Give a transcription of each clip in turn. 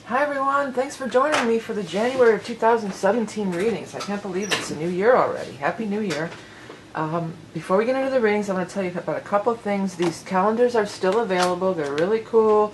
Hi everyone, thanks for joining me for the January of 2017 readings. I can't believe it's a new year already. Happy New Year. Before we get into the readings, I want to tell you about a couple of things. These calendars are still available. They're really cool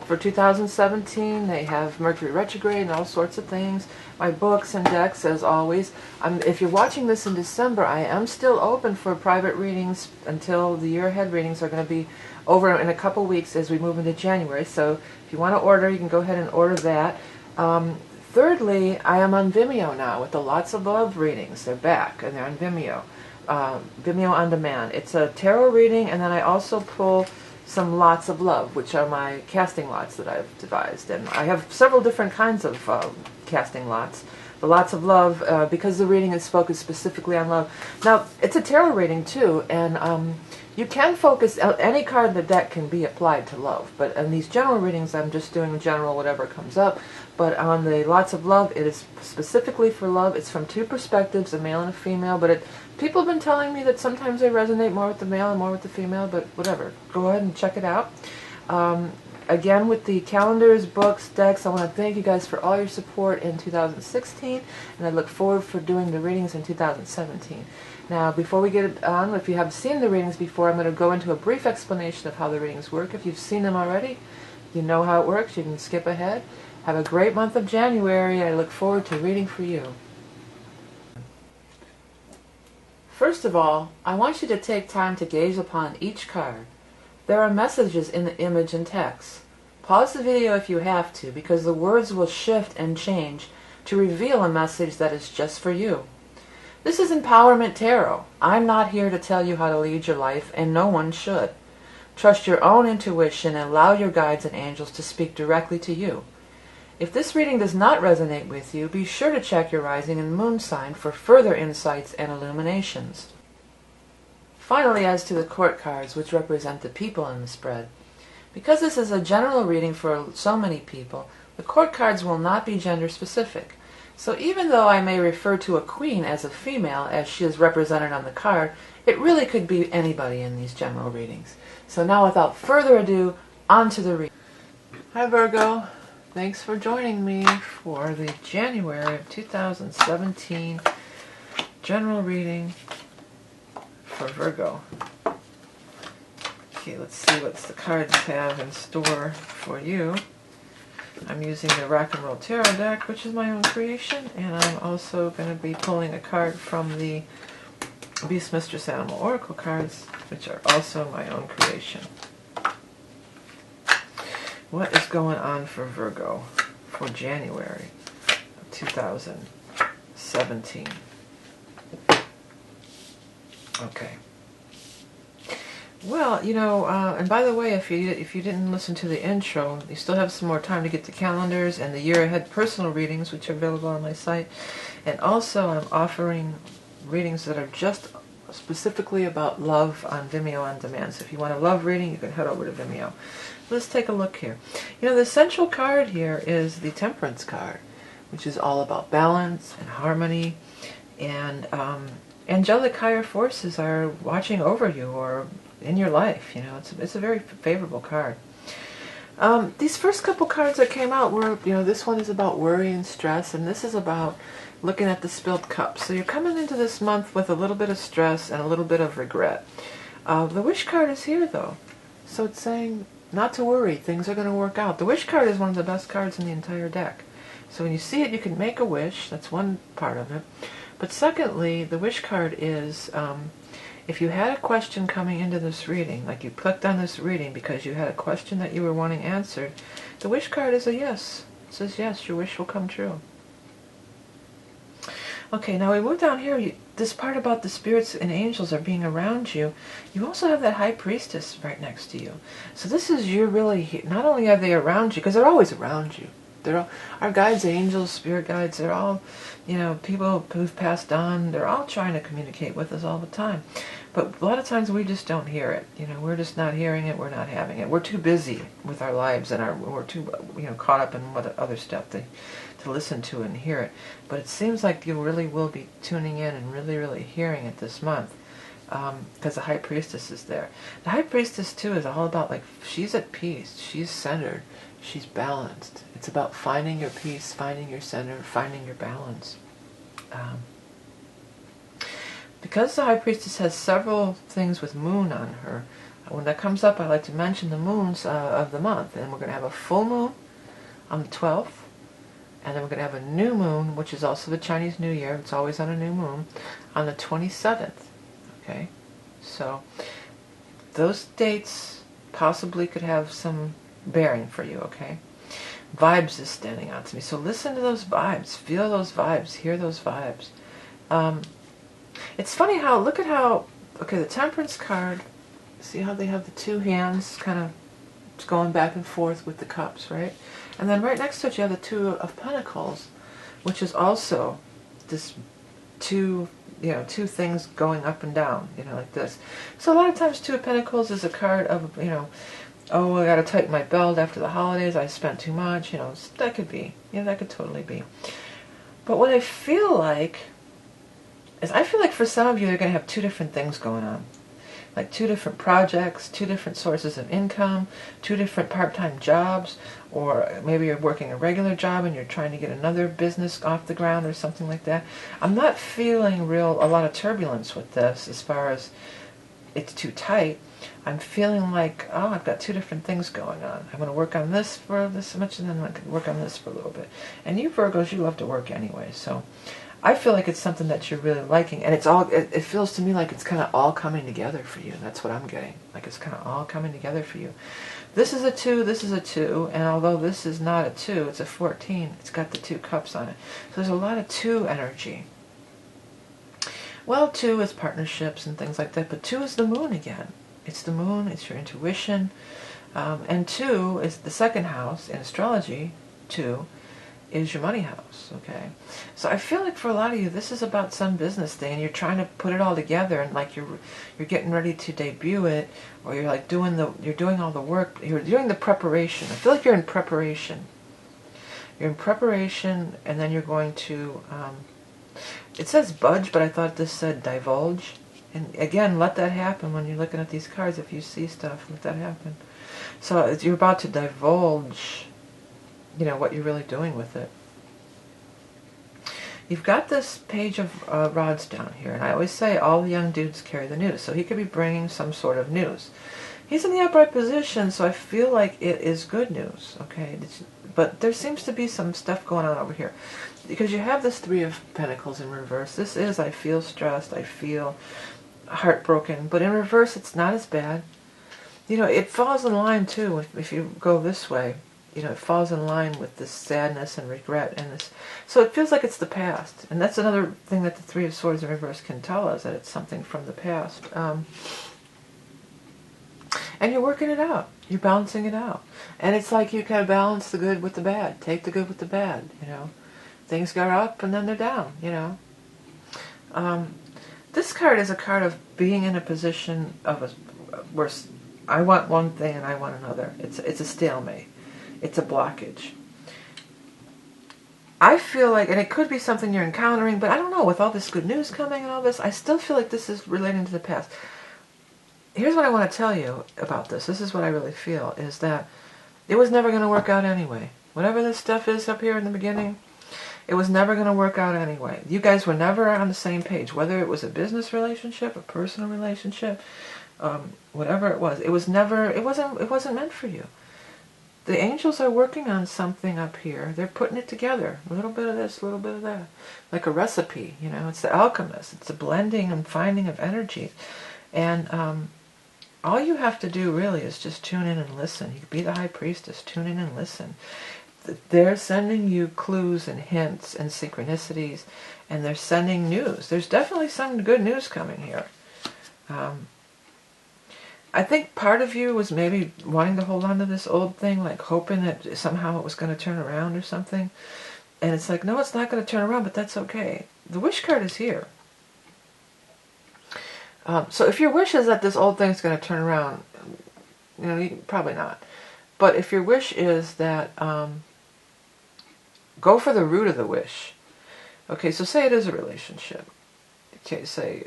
for 2017. They have Mercury retrograde and all sorts of things. My books and decks, as always. If you're watching this in December, I am still open for private readings until the year ahead readings are going to be over in a couple weeks as we move into January. So if you want to order, you can go ahead and order that. Thirdly, I am on Vimeo now with the Lots of Love readings. They're back and they're on Vimeo. Vimeo on demand. It's a tarot reading, and then I also pull some Lots of Love, which are my casting lots that I've devised. And I have several different kinds of casting lots. The Lots of Love, because the reading is focused specifically on love. Now, it's a tarot reading too, and you can focus, any card in the deck can be applied to love, but in these general readings I'm just doing general whatever comes up. But on the Lots of Love, it is specifically for love. It's from two perspectives, a male and a female, but people have been telling me that sometimes I resonate more with the male and more with the female, but whatever. Go ahead and check it out. Again, with the calendars, books, decks, I want to thank you guys for all your support in 2016, and I look forward for doing the readings in 2017. Now, before we get on, if you have seen the readings before, I'm going to go into a brief explanation of how the readings work. If you've seen them already, you know how it works. You can skip ahead. Have a great month of January. I look forward to reading for you. First of all, I want you to take time to gaze upon each card. There are messages in the image and text. Pause the video if you have to, because the words will shift and change to reveal a message that is just for you. This is Empowerment Tarot. I'm not here to tell you how to lead your life, and no one should. Trust your own intuition and allow your guides and angels to speak directly to you. If this reading does not resonate with you, be sure to check your rising and moon sign for further insights and illuminations. Finally, as to the court cards, which represent the people in the spread. Because this is a general reading for so many people, the court cards will not be gender specific. So even though I may refer to a queen as a female, as she is represented on the card, it really could be anybody in these general readings. So now, without further ado, on to the reading. Hi Virgo. Thanks for joining me for the January of 2017 general reading for Virgo. Okay, let's see what the cards have in store for you. I'm using the Rock and Roll Tarot deck, which is my own creation, and I'm also going to be pulling a card from the Beast Mistress Animal Oracle cards, which are also my own creation. What is going on for Virgo for January of 2017? Okay. Well, you know, and by the way, if you didn't listen to the intro, you still have some more time to get the calendars and the year ahead personal readings, which are available on my site. And also, I'm offering readings that are just specifically about love on Vimeo on demand. So if you want a love reading, you can head over to Vimeo. Let's take a look here. You know, the central card here is the Temperance card, which is all about balance and harmony, and angelic higher forces are watching over you or in your life. You know, it's a very favorable card. These first couple cards that came out were, you know, this one is about worry and stress, and this is about looking at the spilled cup. So you're coming into this month with a little bit of stress and a little bit of regret. The Wish card is here, though. So it's saying not to worry, things are going to work out. The Wish card is one of the best cards in the entire deck. So when you see it, you can make a wish. That's one part of it. But secondly, the Wish card is, if you had a question coming into this reading, like you clicked on this reading because you had a question that you were wanting answered, the Wish card is a yes. It says yes, your wish will come true. Okay, now we move down here. This part about the spirits and angels are being around you. You also have that High Priestess right next to you. So this is you really, not only are they around you, because they're always around you. They're all, our guides, angels, spirit guides, they're all, you know, people who've passed on, they're all trying to communicate with us all the time. But a lot of times we just don't hear it. You know, we're just not hearing it, we're not having it. We're too busy with our lives, and we're too, you know, caught up in what other stuff to listen to and hear it. But it seems like you really will be tuning in and really hearing it this month. Because the High Priestess is there. The High Priestess, too, is all about, like, she's at peace, she's centered, She's balanced. It's about finding your peace, finding your center, finding your balance. Because the High Priestess has several things with moon on her, when that comes up, I like to mention the moons of the month. And we're going to have a full moon on the 12th, and then we're going to have a new moon, which is also the Chinese New Year. It's always on a new moon, on the 27th. Okay? So, those dates possibly could have some bearing for you, okay? Vibes is standing out to me. So listen to those vibes. Feel those vibes. Hear those vibes. It's funny how, look at how, okay, the Temperance card, see how they have the two hands kind of going back and forth with the cups, right? And then right next to it you have the Two of Pentacles, which is also this two things going up and down, like this. So a lot of times Two of Pentacles is a card of, oh, I gotta tighten my belt after the holidays, I spent too much, that could be. That could totally be. But what I feel like is, I feel like for some of you, they're gonna have two different things going on. Like two different projects, two different sources of income, two different part-time jobs, or maybe you're working a regular job and you're trying to get another business off the ground or something like that. I'm not feeling a lot of turbulence with this as far as it's too tight. I'm feeling like, oh, I've got two different things going on. I'm going to work on this for this much, and then I'm going to work on this for a little bit. And you Virgos, you love to work anyway, so I feel like it's something that you're really liking, and it feels to me like it's kind of all coming together for you. That's what I'm getting. Like it's kind of all coming together for you. This is a 2, this is a 2, and although this is not a 2, it's a 14, it's got the 2 cups on it. So there's a lot of 2 energy. Well, 2 is partnerships and things like that, but 2 is the moon again. It's the moon, it's your intuition, and 2 is the second house in astrology. 2 is your money house, okay? So I feel like for a lot of you, this is about some business thing, and you're trying to put it all together, and like you're getting ready to debut it, or you're like doing all the work, you're doing the preparation. I feel like you're in preparation. You're in preparation, and then you're going to, it says budge, but I thought this said divulge. And again, let that happen when you're looking at these cards. If you see stuff, let that happen. So you're about to divulge, what you're really doing with it. You've got this page of rods down here, and I always say all the young dudes carry the news. So he could be bringing some sort of news. He's in the upright position, so I feel like it is good news, okay? But there seems to be some stuff going on over here. Because you have this 3 of Pentacles in reverse. This is, I feel stressed, I feel heartbroken, but in reverse it's not as bad. It falls in line too, if you go this way, it falls in line with this sadness and regret and this. So it feels like it's the past. And that's another thing that the 3 of Swords in reverse can tell us, that it's something from the past. And you're working it out. You're balancing it out. And it's like you kind of balance the good with the bad. Take the good with the bad, Things go up and then they're down, This card is a card of being in a position of where I want one thing and I want another. It's a stalemate. It's a blockage. I feel like, and it could be something you're encountering, but I don't know, with all this good news coming and all this, I still feel like this is relating to the past. Here's what I want to tell you about this. This is what I really feel, is that it was never going to work out anyway. Whatever this stuff is up here in the beginning, it was never going to work out anyway. You guys were never on the same page, whether it was a business relationship, a personal relationship, whatever it was. It wasn't meant for you. The angels are working on something up here. They're putting it together. A little bit of this, a little bit of that. Like a recipe, It's the alchemist. It's the blending and finding of energy. And all you have to do really is just tune in and listen. You could be the High Priestess. Tune in and listen. They're sending you clues and hints and synchronicities, and they're sending news. There's definitely some good news coming here. I think part of you was maybe wanting to hold on to this old thing, like hoping that somehow it was going to turn around or something. And it's like, no, it's not going to turn around, but that's okay. The wish card is here. So if your wish is that this old thing's going to turn around, probably not. But if your wish is that, go for the root of the wish. Okay, so say it is a relationship. Okay, say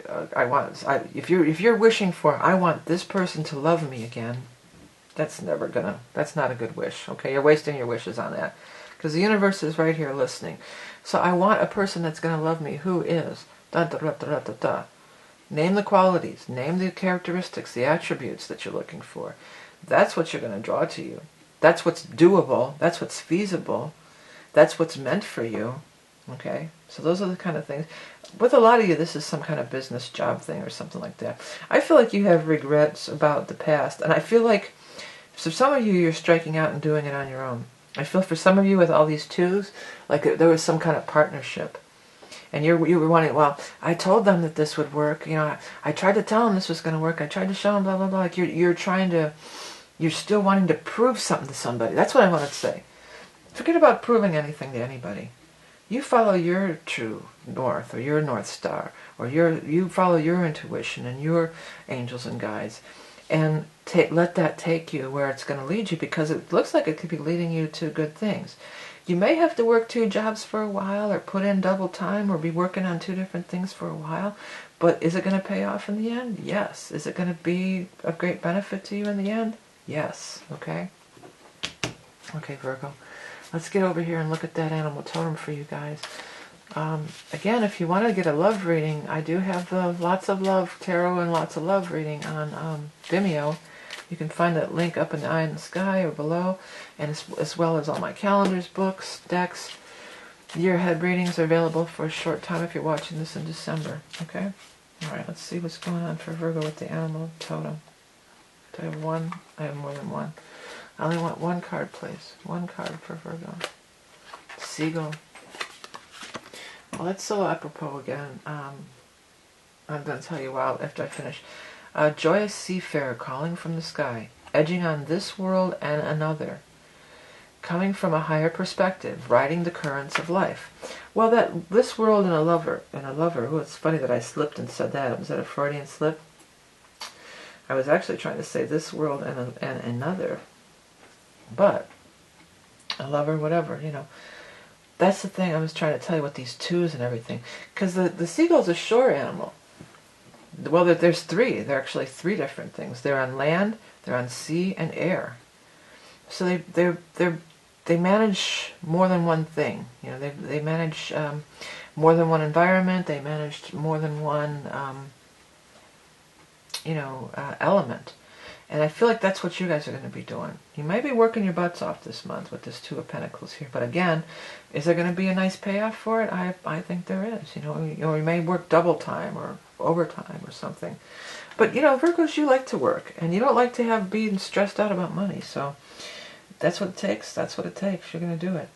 if you're wishing for, I want this person to love me again. that's never gonna, that's not a good wish, okay? You're wasting your wishes on that. Because the universe is right here listening. So I want a person that's gonna love me who is da da da da da da. Name the qualities, name the characteristics, the attributes that you're looking for. That's what you're gonna draw to you. That's what's doable, that's what's feasible, that's what's meant for you. Okay, so those are the kind of things. With a lot of you, this is some kind of business job thing or something like that. I feel like you have regrets about the past, and I feel like for some of you, you're striking out and doing it on your own. I feel for some of you with all these twos, like there was some kind of partnership. And you were wanting, well, I told them that this would work. You know, I tried to tell them this was going to work. I tried to show them blah, blah, blah. Like you're still wanting to prove something to somebody. That's what I wanted to say. Forget about proving anything to anybody. You follow your true north, or your north star, or you follow your intuition and your angels and guides, and let that take you where it's going to lead you, because it looks like it could be leading you to good things. You may have to work 2 jobs for a while, or put in double time, or be working on 2 different things for a while, but is it going to pay off in the end? Yes. Is it going to be of great benefit to you in the end? Yes. Okay? Okay, Virgo. Let's get over here and look at that animal totem for you guys. Again, if you want to get a love reading, I do have the Lots of Love Tarot and Lots of Love reading on Vimeo. You can find that link up in the eye in the sky or below, and as well as all my calendars, books, decks. Year ahead readings are available for a short time if you're watching this in December. Okay? Alright, let's see what's going on for Virgo with the animal totem. Do I have one? I have more than one. I only want 1 card, please. 1 card for Virgo. Seagull. Well, that's so apropos again. I'm going to tell you after I finish. A joyous seafarer calling from the sky, edging on this world and another, coming from a higher perspective, riding the currents of life. Well, this world and a lover. Oh, it's funny that I slipped and said that. Was that a Freudian slip? I was actually trying to say this world and another. But a lover, whatever, you know. That's the thing I was trying to tell you with these twos and everything. Because the seagull's a shore animal. Well, there's 3. There are actually 3 different things. They're on land, they're on sea, and air. So they manage more than one thing. You know, they manage more than one environment. They manage more than one element. And I feel like that's what you guys are going to be doing. You may be working your butts off this month with this 2 of Pentacles here. But again, is there going to be a nice payoff for it? I think there is. You may work double time or overtime or something. But, Virgos, you like to work. And you don't like to being stressed out about money. So that's what it takes. That's what it takes. You're going to do it.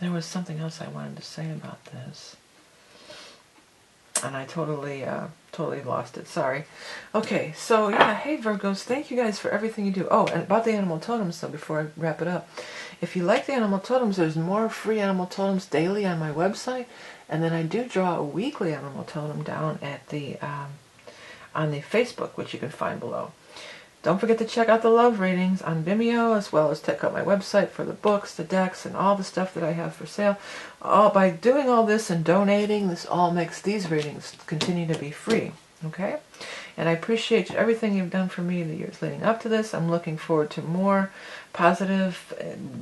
There was something else I wanted to say about this. And I totally lost it. Sorry. Okay, so yeah, hey Virgos, thank you guys for everything you do. Oh, and about the animal totems, so before I wrap it up, if you like the animal totems, there's more free animal totems daily on my website, and then I do draw a weekly animal totem down at the on the Facebook, which you can find below. Don't forget to check out the love readings on Vimeo, as well as check out my website for the books, the decks, and all the stuff that I have for sale. By doing all this and donating, this all makes these readings continue to be free. Okay? And I appreciate everything you've done for me the years leading up to this. I'm looking forward to more positive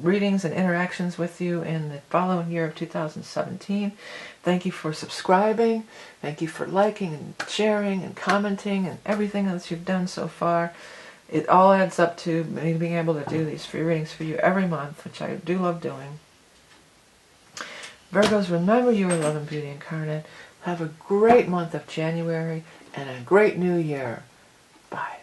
readings and interactions with you in the following year of 2017. Thank you for subscribing. Thank you for liking and sharing and commenting and everything else you've done so far. It all adds up to me being able to do these free readings for you every month, which I do love doing. Virgos, remember you are love and beauty incarnate. Have a great month of January and a great new year. Bye.